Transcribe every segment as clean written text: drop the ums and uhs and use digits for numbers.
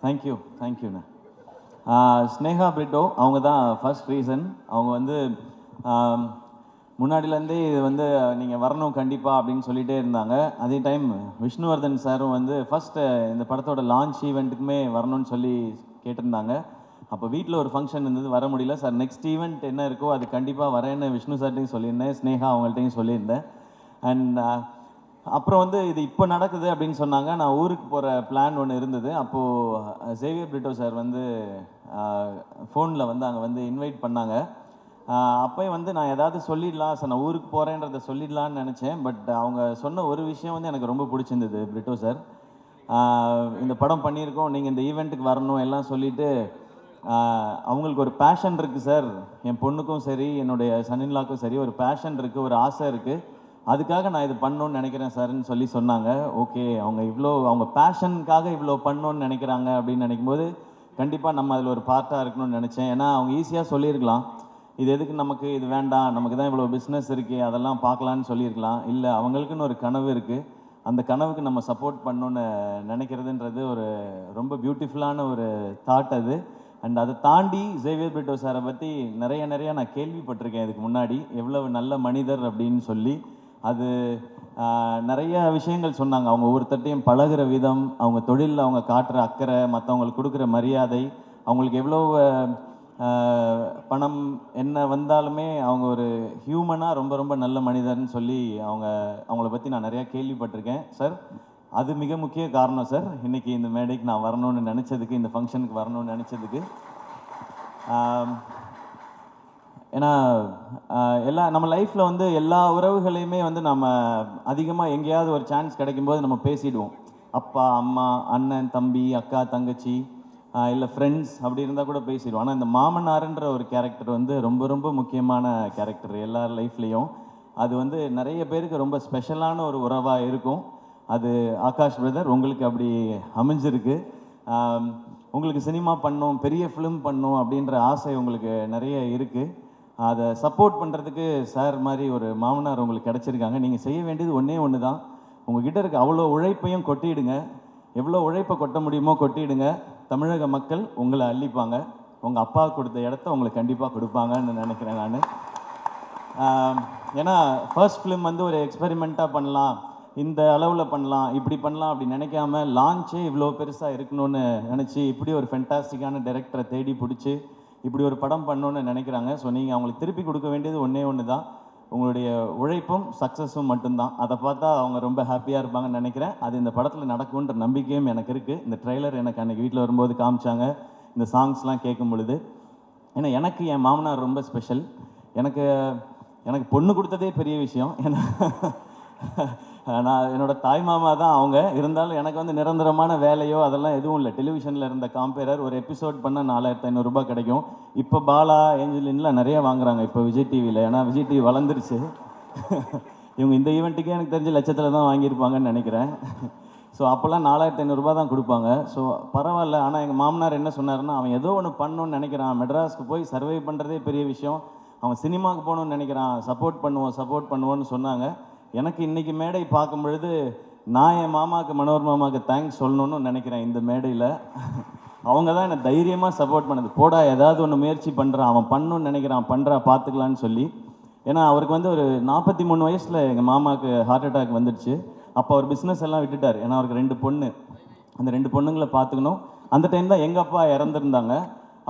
தேங்க்யூண்ணா. ஸ்னேகா பிரிட்டோ அவங்க தான் ஃபர்ஸ்ட் ரீசன். அவங்க வந்து முன்னாடிலேருந்தே இது வந்து நீங்கள் வரணும் கண்டிப்பாக அப்படின்னு சொல்லிகிட்டே இருந்தாங்க. அதே டைம் விஷ்ணுவர்தன் சாரும் வந்து ஃபஸ்ட்டு இந்த படத்தோட லான்ச் ஈவெண்ட்டுக்குமே வரணும்னு சொல்லி கேட்டிருந்தாங்க. அப்போ வீட்டில் ஒரு ஃபங்க்ஷன் இருந்தது, வர முடியல சார். நெக்ஸ்ட் ஈவெண்ட் என்ன இருக்கோ அது கண்டிப்பாக வரேன்னு விஷ்ணு சார்ட்டையும் சொல்லியிருந்தேன், ஸ்னேகா அவங்கள்ட்டையும் சொல்லியிருந்தேன். அண்ட் அப்புறம் வந்து இது இப்போ நடக்குது அப்படின்னு சொன்னாங்க. நான் ஊருக்கு போகிற பிளான் ஒன்று இருந்தது. அப்போது சேவியர் பிரிட்டோ சார் வந்து ஃபோனில் வந்து அங்கே வந்து இன்வைட் பண்ணாங்க. அப்போயே வந்து நான் ஏதாவது சொல்லிடலாம் சார், நான் ஊருக்கு போகிறேன்றதை சொல்லிடலான்னு நினச்சேன். பட் அவங்க சொன்ன ஒரு விஷயம் வந்து எனக்கு ரொம்ப பிடிச்சிருந்தது. பிரிட்டோ சார், இந்த படம் பண்ணியிருக்கோம், நீங்கள் இந்த ஈவெண்ட்டுக்கு வரணும் எல்லாம் சொல்லிவிட்டு, அவங்களுக்கு ஒரு பேஷன் இருக்குது சார், என் பொண்ணுக்கும் சரி என்னுடைய சன்னின்லாக்கும் சரி ஒரு பேஷன் இருக்குது, ஒரு ஆசை இருக்குது, அதுக்காக நான் இது பண்ணணும்னு நினைக்கிறேன் சார்ன்னு சொல்லி சொன்னாங்க. ஓகே, அவங்க பேஷனுக்காக இவ்வளோ பண்ணணும்னு நினைக்கிறாங்க அப்படின்னு நினைக்கும்போது கண்டிப்பாக நம்ம அதில் ஒரு பார்ட்டாக இருக்கணும்னு நினச்சேன். ஏன்னா அவங்க ஈஸியாக சொல்லியிருக்கலாம், இது எதுக்கு நமக்கு, இது வேண்டாம், நமக்கு தான் இவ்வளோ பிஸ்னஸ் இருக்குது, அதெல்லாம் பார்க்கலான்னு சொல்லியிருக்கலாம். இல்லை, அவங்களுக்குன்னு ஒரு கனவு இருக்குது, அந்த கனவுக்கு நம்ம சப்போர்ட் பண்ணணுன்னு நினைக்கிறதுன்றது ஒரு ரொம்ப பியூட்டிஃபுல்லான ஒரு தாட் அது. அண்ட் அதை தாண்டி சேவியர் பிரிட்டோ சாரை பற்றி நிறைய நான் கேள்விப்பட்டிருக்கேன் இதுக்கு முன்னாடி, எவ்வளவு நல்ல மனிதர் அப்படின்னு சொல்லி. அது நிறைய விஷயங்கள் சொன்னாங்க. அவங்க ஒவ்வொருத்தட்டையும் பழகிற விதம், அவங்க தொழிலில் அவங்க காட்டுற அக்கறை, மற்றவங்களுக்கு கொடுக்குற மரியாதை, அவங்களுக்கு எவ்வளோ பணம் என்ன வந்தாலுமே அவங்க ஒரு ஹியூமனாக ரொம்ப நல்ல மனிதர்னு சொல்லி அவங்கள பற்றி நான் நிறையா கேள்விப்பட்டிருக்கேன் சார். அது மிக முக்கிய காரணம் சார், இன்றைக்கி இந்த மேடைக்கு நான் வரணும்னு நினச்சதுக்கு, இந்த ஃபங்க்ஷனுக்கு வரணும்னு நினச்சதுக்கு. ஏன்னா நம்ம லைஃப்பில் வந்து எல்லா உறவுகளையுமே வந்து நம்ம அதிகமாக எங்கேயாவது ஒரு சான்ஸ் கிடைக்கும்போது நம்ம பேசிடுவோம். அப்பா, அம்மா, அண்ணன், தம்பி, அக்கா, தங்கச்சி, இல்லை ஃப்ரெண்ட்ஸ் அப்படி இருந்தால் கூட பேசிடுவோம். ஆனால் இந்த மாமனாருன்ற ஒரு கேரக்டர் வந்து ரொம்ப முக்கியமான கேரக்டர் எல்லார் லைஃப்லேயும். அது வந்து நிறைய பேருக்கு ரொம்ப ஸ்பெஷலான ஒரு உறவாக இருக்கும். அது ஆகாஷ் பிரதர் உங்களுக்கு அப்படி அமைஞ்சிருக்கு. உங்களுக்கு சினிமா பண்ணணும், பெரிய ஃபிலிம் பண்ணணும் அப்படின்ற ஆசை உங்களுக்கு நிறைய இருக்குது. அதை சப்போர்ட் பண்ணுறதுக்கு சார் மாதிரி ஒரு மாமனார் உங்களுக்கு கிடச்சிருக்காங்க. நீங்கள் செய்ய வேண்டியது ஒன்று தான், உங்ககிட்ட இருக்க அவ்வளோ உழைப்பையும் கொட்டிடுங்க. எவ்வளோ உழைப்பை கொட்ட முடியுமோ கொட்டிடுங்க. தமிழக மக்கள் உங்களை அள்ளிப்பாங்க. உங்கள் அப்பா கொடுத்த இடத்த உங்களுக்கு கண்டிப்பாக கொடுப்பாங்கன்னு நினைக்கிறேன் நான். ஏன்னா ஃபர்ஸ்ட் ஃபிலிம் வந்து ஒரு எக்ஸ்பெரிமெண்ட்டாக பண்ணலாம், இந்த அளவில் பண்ணலாம், இப்படி பண்ணலாம் அப்படி நினைக்காம லான்ச்சே இவ்வளோ பெருசாக இருக்கணும்னு நினச்சி இப்படி ஒரு ஃபென்டாஸ்டிக்கான டைரக்டரை தேடி பிடிச்சி இப்படி ஒரு படம் பண்ணணுன்னு நினைக்கிறாங்க. ஸோ நீங்கள் அவங்களுக்கு திருப்பி கொடுக்க வேண்டியது ஒன்று தான், உங்களுடைய உழைப்பும் சக்ஸஸும் மட்டும்தான். அதை பார்த்தா அவங்க ரொம்ப ஹாப்பியாக இருப்பாங்கன்னு நினைக்கிறேன். அது இந்த படத்தில் நடக்கும்ன்ற நம்பிக்கையும் எனக்கு இருக்குது. இந்த ட்ரெய்லர் எனக்கு அன்றைக்கி வீட்டில் வரும்போது காமிச்சாங்க, இந்த சாங்ஸ்லாம் கேட்கும் பொழுது. ஏன்னா எனக்கு என் மாமனார் ரொம்ப ஸ்பெஷல். எனக்கு பொண்ணு கொடுத்ததே பெரிய விஷயம். ஏன்னா நான் என்னோடய தாய் மாமா தான் அவங்க. இருந்தாலும் எனக்கு வந்து நிரந்தரமான வேலையோ அதெல்லாம் எதுவும் இல்லை. டெலிவிஷனில் இருந்த காம்பேரர் ஒரு எபிசோட் பண்ணால் 4500 ரூபாய் கிடைக்கும். இப்போ பாலா, ஏஞ்சலின்லாம் நிறைய வாங்குறாங்க இப்போ விஜய் டிவியில். ஏன்னா விஜய் டிவி வளர்ந்துருச்சு. இவங்க இந்த ஈவெண்ட்டுக்கே எனக்கு தெரிஞ்ச லட்சத்தில் தான் வாங்கியிருப்பாங்கன்னு நினைக்கிறேன். ஸோ அப்போல்லாம் 4500 ரூபா தான் கொடுப்பாங்க. ஸோ பரவாயில்ல. ஆனால் எங்கள் மாமனார் என்ன சொன்னார்னா, அவன் ஏதோ ஒன்று பண்ணணும்னு நினைக்கிறான், மெட்ராஸ்க்கு போய் சர்வை பண்ணுறதே பெரிய விஷயம், அவன் சினிமாவுக்கு போகணுன்னு நினைக்கிறான், சப்போர்ட் பண்ணுவோன்னு சொன்னாங்க. எனக்கு இன்றைக்கி மேடை பார்க்கும் பொழுது நான் என் மாமாவுக்கு, மனோர் மாமாவுக்கு தேங்க்ஸ் சொல்லணும்னு நினைக்கிறேன். இந்த மேடையில் அவங்க தான் என்னை தைரியமாக சப்போர்ட் பண்ணது. போடா, ஏதாவது ஒன்று முயற்சி பண்ணுறான், அவன் பண்ணணும்னு நினைக்கிறான், பண்ணுறா, பார்த்துக்கலான்னு சொல்லி. ஏன்னா அவருக்கு வந்து ஒரு 43 வயசில் எங்கள் மாமாவுக்கு ஹார்ட் அட்டாக் வந்துடுச்சு. அப்போ அவர் பிஸ்னஸ் எல்லாம் விட்டுட்டார். ஏன்னா அவருக்கு 2 பொண்ணு, அந்த 2 பொண்ணுங்களை பார்த்துக்கணும். அந்த டைம் தான் எங்கள் அப்பா இறந்துருந்தாங்க.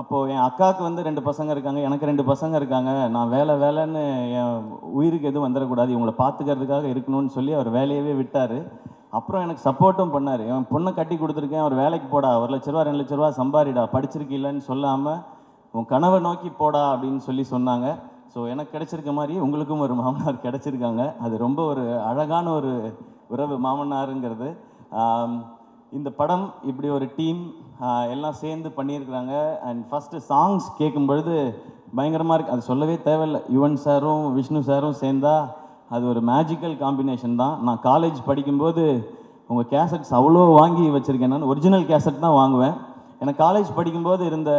அப்போது என் அக்காவுக்கு வந்து 2 பசங்க இருக்காங்க, எனக்கு 2 பசங்க இருக்காங்க. நான் வேலைன்னு என் உயிருக்கு எதுவும் வந்துடக்கூடாது, இவங்களை பார்த்துக்கிறதுக்காக இருக்கணும்னு சொல்லி அவர் வேலையவே விட்டார். அப்புறம் எனக்கு சப்போர்ட்டும் பண்ணார். என் பொண்ணை கட்டி கொடுத்துருக்கேன், அவர் வேலைக்கு போடா, 1 லட்ச ரூபா 2 லட்ச ரூபா சம்பாரிடா, படிச்சிருக்கீல்லன்னு சொல்லாமல் உன் கனவை நோக்கி போடா அப்படின்னு சொல்லி சொன்னாங்க. ஸோ எனக்கு கிடைச்சிருக்க மாதிரி உங்களுக்கும் ஒரு மாமனார் கிடச்சிருக்காங்க. அது ரொம்ப ஒரு அழகான ஒரு உறவு மாமனாருங்கிறது. இந்த படம் இப்படி ஒரு டீம் எல்லாம் சேர்ந்து பண்ணியிருக்கிறாங்க. அண்ட் ஃபஸ்ட்டு சாங்ஸ் கேட்கும் பொழுது பயங்கரமாக இருக்குது. அது சொல்லவே தேவையில்லை. யுவன் சாரும் விஷ்ணு சாரும் சேர்ந்தா அது ஒரு மேஜிக்கல் காம்பினேஷன் தான். நான் காலேஜ் படிக்கும்போது உங்கள் கேசட்ஸ் அவ்வளோ வாங்கி வச்சுருக்கேன். நான் ஒரிஜினல் கேசட் தான் வாங்குவேன். எனக்கு காலேஜ் படிக்கும்போது இருந்த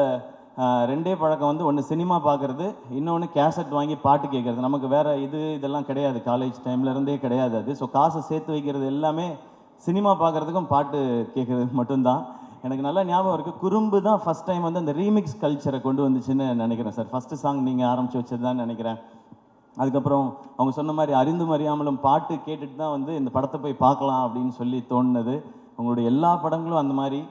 2 பழக்கம் வந்து, ஒன்று சினிமா பார்க்குறது, இன்னொன்று கேசட் வாங்கி பாட்டு கேட்குறது. நமக்கு வேறு இதெல்லாம் கிடையாது, காலேஜ் டைம்லேருந்தே கிடையாது அது. ஸோ காசை சேர்த்து வைக்கிறது எல்லாமே சினிமா பார்க்குறதுக்கும் பாட்டு கேட்குறது மட்டும்தான். எனக்கு நல்லா ஞாபகம் இருக்குது. குறும்பு தான் ஃபஸ்ட் டைம் வந்து அந்த ரீமிக்ஸ் கல்ச்சரை கொண்டு வந்துச்சுன்னு நினைக்கிறேன் சார். ஃபஸ்ட்டு சாங் நீங்கள் ஆரம்பித்து வச்சது தான் நினைக்கிறேன். அதுக்கப்புறம் அவங்க சொன்ன மாதிரி அறிந்தும் அறியாமலும் பாட்டு கேட்டுட்டு தான் வந்து இந்த படத்தை போய் பார்க்கலாம் அப்படின்னு சொல்லி தோணுனது. உங்களுடைய எல்லா படங்களும் அந்த மாதிரி.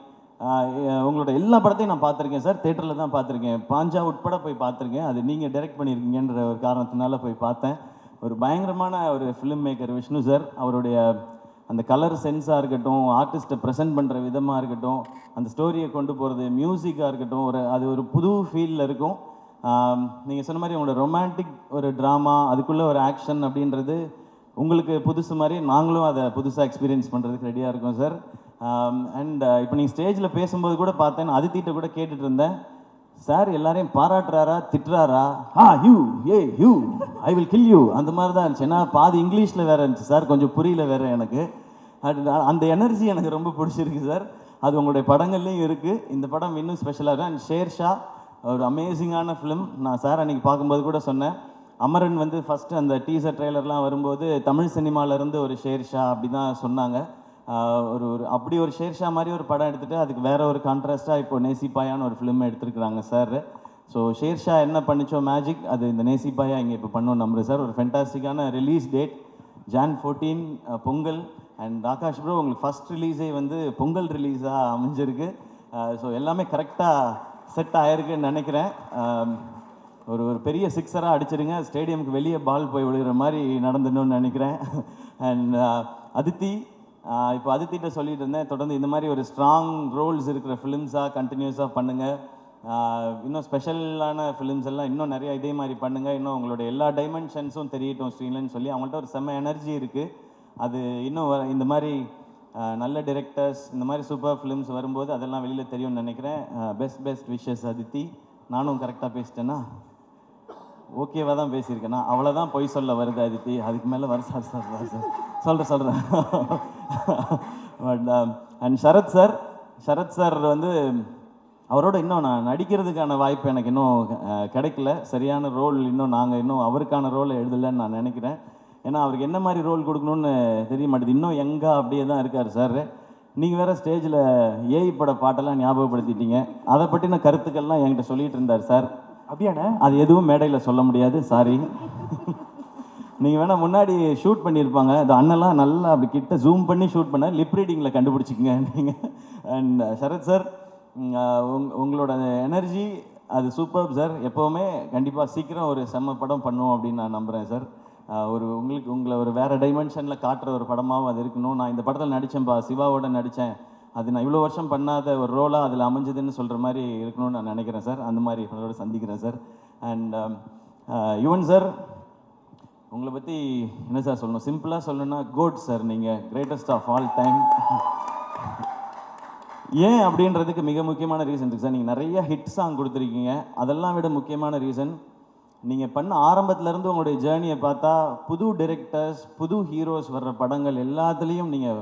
உங்களோட எல்லா படத்தையும் நான் பார்த்துருக்கேன் சார். தேட்டரில் தான் பார்த்துருக்கேன். பாஞ்சா உட்பட போய் பார்த்துருக்கேன். அது நீங்கள் டைரக்ட் பண்ணியிருக்கீங்கன்ற ஒரு காரணத்தினால போய் பார்த்தேன். ஒரு பயங்கரமான ஒரு ஃபிலிம் மேக்கர் விஷ்ணு சார். அவருடைய அந்த கலர் சென்ஸாக இருக்கட்டும், ஆர்டிஸ்ட்டை ப்ரெசென்ட் பண்ணுற விதமாக இருக்கட்டும், அந்த ஸ்டோரியை கொண்டு போகிறது, மியூசிக்காக இருக்கட்டும், அது ஒரு புது ஃபீலில் இருக்கும். நீங்கள் சொன்ன மாதிரி உங்களோட ரொமான்டிக் ஒரு ட்ராமா, அதுக்குள்ளே ஒரு ஆக்ஷன் அப்படின்றது உங்களுக்கு புதுசு மாதிரி நாங்களும் அதை புதுசாக எக்ஸ்பீரியன்ஸ் பண்ணுறதுக்கு ரெடியாக இருக்கோம் சார். அண்ட் இப்போ நீங்கள் ஸ்டேஜில் பேசும்போது கூட பார்த்தேன், அதித்திட்ட கூட கேட்டுட்டு இருந்தேன், சார் எல்லாரையும் பாராட்டுறாரா திட்டுறாரா? You you I will kill you அந்த மாதிரி தான் இருந்துச்சு. ஏன்னா பாதி இங்கிலீஷில் வேறு இருந்துச்சு சார், கொஞ்சம் புரியல வேறு எனக்கு. அந்த எனர்ஜி எனக்கு ரொம்ப பிடிச்சிருக்கு சார். அது உங்களுடைய படங்கள்லேயும் இருக்குது. இந்த படம் இன்னும் ஸ்பெஷலாக இருக்கும். அண்ட் ஷேர்ஷா ஒரு அமேசிங்கான ஃபிலிம். நான் சார் அன்றைக்கி பார்க்கும்போது கூட சொன்னேன், அமரன் வந்து ஃபஸ்ட்டு அந்த டீசர் ட்ரெய்லர்லாம் வரும்போது தமிழ் சினிமாவிலேருந்து ஒரு ஷேர்ஷா அப்படி தான் சொன்னாங்க. ஒரு அப்படி ஒரு ஷேர்ஷா மாதிரி ஒரு படம் எடுத்துகிட்டு அதுக்கு வேறு ஒரு கான்ட்ராஸ்ட்டாக இப்போ நேசிப்பாயான்னு ஒரு ஃபிலிம் எடுத்துருக்குறாங்க சார். ஸோ ஷேர்ஷா என்ன பண்ணிச்சோ மேஜிக் அது இந்த நேசிப்பாயா இங்கே இப்போ பண்ணோம் நம்புறேன் சார். ஒரு ஃபென்டாஸ்டிக்கான release date Jan 14 Pongal. And Akash bro உங்களுக்கு ஃபஸ்ட் ரிலீஸே வந்து பொங்கல் ரிலீஸாக அமைஞ்சிருக்கு. ஸோ எல்லாமே கரெக்டாக செட் ஆகிருக்குன்னு நினைக்கிறேன். ஒரு பெரிய சிக்ஸராக அடிச்சிருங்க, ஸ்டேடியமுக்கு வெளியே பால் போய் விழுகிற மாதிரி நடந்துடணும்னு நினைக்கிறேன். அண்ட் அதித்தி, இப்போ அதித்திட்ட சொல்லிட்டு இருந்தேன், தொடர்ந்து இந்த மாதிரி ஒரு ஸ்ட்ராங் ரோல்ஸ் இருக்கிற ஃபிலிம்ஸாக கண்டினியூஸாக பண்ணுங்கள். இன்னும் ஸ்பெஷலான ஃபிலிம்ஸ் எல்லாம் இன்னும் நிறையா இதே மாதிரி பண்ணுங்கள். இன்னும் உங்களோட எல்லா டைமென்ஷன்ஸும் தெரியட்டும் ஸ்க்ரீன்லன்னு சொல்லி அவங்கள்ட்ட ஒரு செம்ம எனர்ஜி இருக்குது. அது இன்னும் இந்த மாதிரி நல்ல டிரெக்டர்ஸ் இந்த மாதிரி சூப்பர் ஃபிலிம்ஸ் வரும்போது அதெல்லாம் வெளியில் தெரியும்னு நினைக்கிறேன். Best wishes Aditi. நானும் கரெக்டாக பேசிட்டேன்னா? ஓகேவாக தான் பேசியிருக்கேன்னா? அவ்வளோதான் பொய் சொல்ல வருது அதித்தி, அதுக்கு மேலே வர சார் சொல்கிறேன். பட் அண்ட் சரத் சார் வந்து அவரோட இன்னும் நான் நடிக்கிறதுக்கான வாய்ப்பு எனக்கு இன்னும் கிடைக்கல. சரியான ரோல் இன்னும் அவருக்கான ரோலை எழுதலைன்னு நான் நினைக்கிறேன். ஏன்னா அவருக்கு என்ன மாதிரி ரோல் கொடுக்கணும்னு தெரிய மாட்டேது. இன்னும் எங்கே அப்படியே தான் இருக்கார் சார். நீங்கள் வேறு ஸ்டேஜில் ஏஐ பட பாட்டெல்லாம் ஞாபகப்படுத்திட்டீங்க. அதை பற்றின கருத்துக்கள்லாம் என்கிட்ட சொல்லிகிட்டு இருந்தார் சார். அப்படியாண்ணே? அது எதுவும் மேடையில் சொல்ல முடியாது, சாரி. நீங்கள் வேணால் முன்னாடி ஷூட் பண்ணியிருப்பாங்க, அது அண்ணெல்லாம் நல்லா அப்படி கிட்ட ஜூம் பண்ணி ஷூட் பண்ண லிப் ரீடிங்கில் கண்டுபிடிச்சிக்கங்க நீங்கள். அண்ட் சரத் சார் உங்களோட எனர்ஜி அது சூப்பர் சார். எப்போவுமே கண்டிப்பாக சீக்கிரம் ஒரு செம்ம படம் பண்ணுவோம் அப்படின்னு நான் நம்புகிறேன் சார். உங்களை ஒரு வேறு டைமென்ஷனில் காட்டுற ஒரு படமாகவும் அது இருக்கணும். நான் இந்த படத்தில் நடித்தேன்ப்பா, சிவாவோட நடித்தேன், அது நான் இவ்வளோ வருஷம் பண்ணாத ஒரு ரோலாக அதில் அமைஞ்சதுன்னு சொல்கிற மாதிரி இருக்கணும்னு நான் நினைக்கிறேன் சார். அந்த மாதிரி அதோட சந்திக்கிறேன் சார். அண்ட் யுவன் சார், உங்களை பற்றி என்ன சார் சொல்லணும்? சிம்பிளாக சொல்லணும்னா கோட் சார். நீங்கள் கிரேட்டஸ்ட் ஆஃப் ஆல் டைம். ஏன் அப்படின்றதுக்கு மிக முக்கியமான ரீசன் இருக்குது சார். நீங்கள் நிறைய ஹிட் சாங் கொடுத்துருக்கீங்க. அதெல்லாம் விட முக்கியமான ரீசன், நீங்கள் பண்ண ஆரம்பத்துலேருந்து உங்களுடைய ஜேர்னியை பார்த்தா புது டைரக்டர்ஸ் புது ஹீரோஸ் வர்ற படங்கள் எல்லாத்துலேயும் நீங்கள்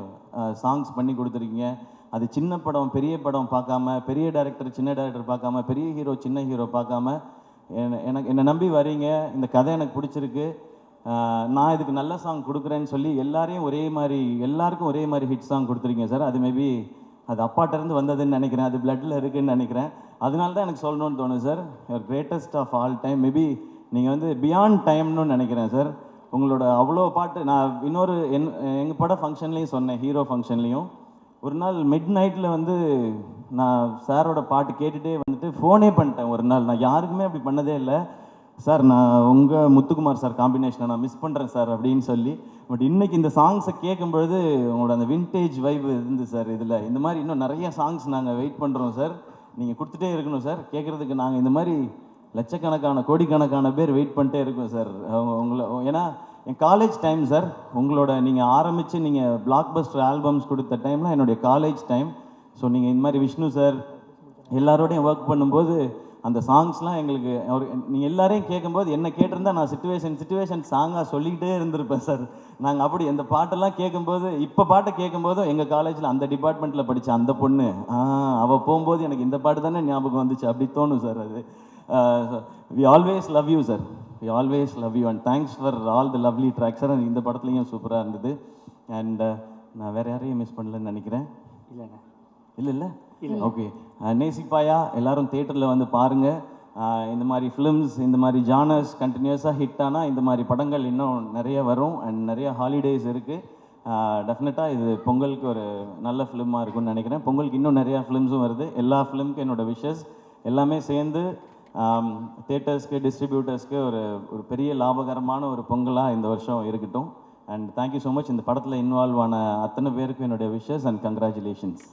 சாங்ஸ் பண்ணி கொடுத்துருக்கீங்க. அது சின்ன படம் பெரிய படம் பார்க்காம, பெரிய டைரக்டர் சின்ன டைரக்டர் பார்க்காம, பெரிய ஹீரோ சின்ன ஹீரோ பார்க்காம என்னை நம்பி வரீங்க. இந்த கதை எனக்கு பிடிச்சிருக்கு, நான் இதுக்கு நல்ல சாங் கொடுக்குறேன்னு சொல்லி எல்லாருக்கும் ஒரே மாதிரி ஹிட் சாங் கொடுத்துருக்கீங்க சார். அது மேபி அது அப்பாட்டிருந்து வந்ததுன்னு நினைக்கிறேன், அது பிளட்டில் இருக்குதுன்னு நினைக்கிறேன். அதனால தான் எனக்கு சொல்லணும்னு தோணுது sir. Your greatest of all time. Maybe நீங்கள் வந்து பியாண்ட் டைம்னு நினைக்கிறேன் சார். உங்களோட அவ்வளோ பாட்டு நான் இன்னொரு எங்கள் பட ஃபங்க்ஷன்லேயும் சொன்னேன், ஹீரோ ஃபங்க்ஷன்லேயும். ஒரு நாள் மிட் நைட்டில் வந்து நான் சாரோட பாட்டு கேட்டுகிட்டே வந்துட்டு ஃபோனே பண்ணிட்டேன் ஒரு நாள். நான் யாருக்குமே அப்படி பண்ணதே இல்லை. சார் நான் உங்கள் முத்துக்குமார் சார் காம்பினேஷனை நான் மிஸ் பண்ணுறேன் சார் அப்படின்னு சொல்லி. பட் இன்றைக்கி இந்த சாங்ஸை கேட்கும்பொழுது உங்களோட அந்த வின்டேஜ் வைப் இருந்து சார். இதில் இந்த மாதிரி இன்னும் நிறைய சாங்ஸ் நாங்கள் வெயிட் பண்ணுறோம் சார். நீங்கள் கொடுத்துட்டே இருக்கணும் சார். கேட்குறதுக்கு நாங்கள் இந்த மாதிரி லட்சக்கணக்கான கோடிக்கணக்கான பேர் வெயிட் பண்ணிட்டே இருக்கோம் சார். உங்களை ஏன்னா என் காலேஜ் டைம் சார். உங்களோட நீங்கள் ஆரம்பித்து நீங்கள் பிளாக் பஸ்டர் ஆல்பம்ஸ் கொடுத்த டைம்லாம் என்னுடைய காலேஜ் டைம். ஸோ நீங்கள் இந்த மாதிரி விஷ்ணு சார் எல்லாரோடையும் ஒர்க் பண்ணும்போது அந்த சாங்ஸ்லாம் எங்களுக்கு நீங்கள் எல்லாரையும் கேட்கும்போது என்ன கேட்டிருந்தா நான் சிச்சுவேஷன் சாங்காக சொல்லிக்கிட்டே இருந்திருப்பேன் சார். நாங்கள் அப்படி அந்த பாட்டெல்லாம் கேட்கும்போது, இப்போ பாட்டை கேட்கும்போதும் எங்கள் காலேஜில் அந்த டிபார்ட்மெண்ட்டில் படித்த அந்த பொண்ணு அவள் போகும்போது எனக்கு இந்த பாட்டு தானே ஞாபகம் வந்துச்சு அப்படி தோணும் சார். அது we always love you sir. We always love you and thanks for all the lovely tracks sir. இந்த படத்துலையும் சூப்பராக இருந்தது. அண்ட் நான் வேறு யாரையும் மிஸ் பண்ணலன்னு நினைக்கிறேன். இல்லை ஓகே, நேசிப்பாயா எல்லாரும் தேட்டரில் வந்து பாருங்கள். இந்த மாதிரி ஃபிலிம்ஸ், இந்த மாதிரி ஜானர்ஸ் கண்டினியூஸாக ஹிட் ஆனால் இந்த மாதிரி படங்கள் இன்னும் நிறைய வரும். அண்ட் நிறைய ஹாலிடேஸ் இருக்குது. டெஃபினட்டாக இது பொங்கலுக்கு ஒரு நல்ல ஃபிலிமாக இருக்கும்னு நினைக்கிறேன். பொங்கலுக்கு இன்னும் நிறையா ஃபிலிம்ஸும் வருது. எல்லா ஃபிலிமுக்கும் என்னோடய விஷஸ். எல்லாமே சேர்ந்து தேட்டர்ஸ்க்கு, டிஸ்ட்ரிபியூட்டர்ஸ்க்கு ஒரு ஒரு பெரிய லாபகரமான ஒரு பொங்கலாக இந்த வருஷம் இருக்கட்டும். And thank you so much. இந்த படத்தில் இன்வால்வ் ஆன அத்தனை பேருக்கும் என்னுடைய விஷஸ் அண்ட் கங்க்ராச்சுலேஷன்ஸ்.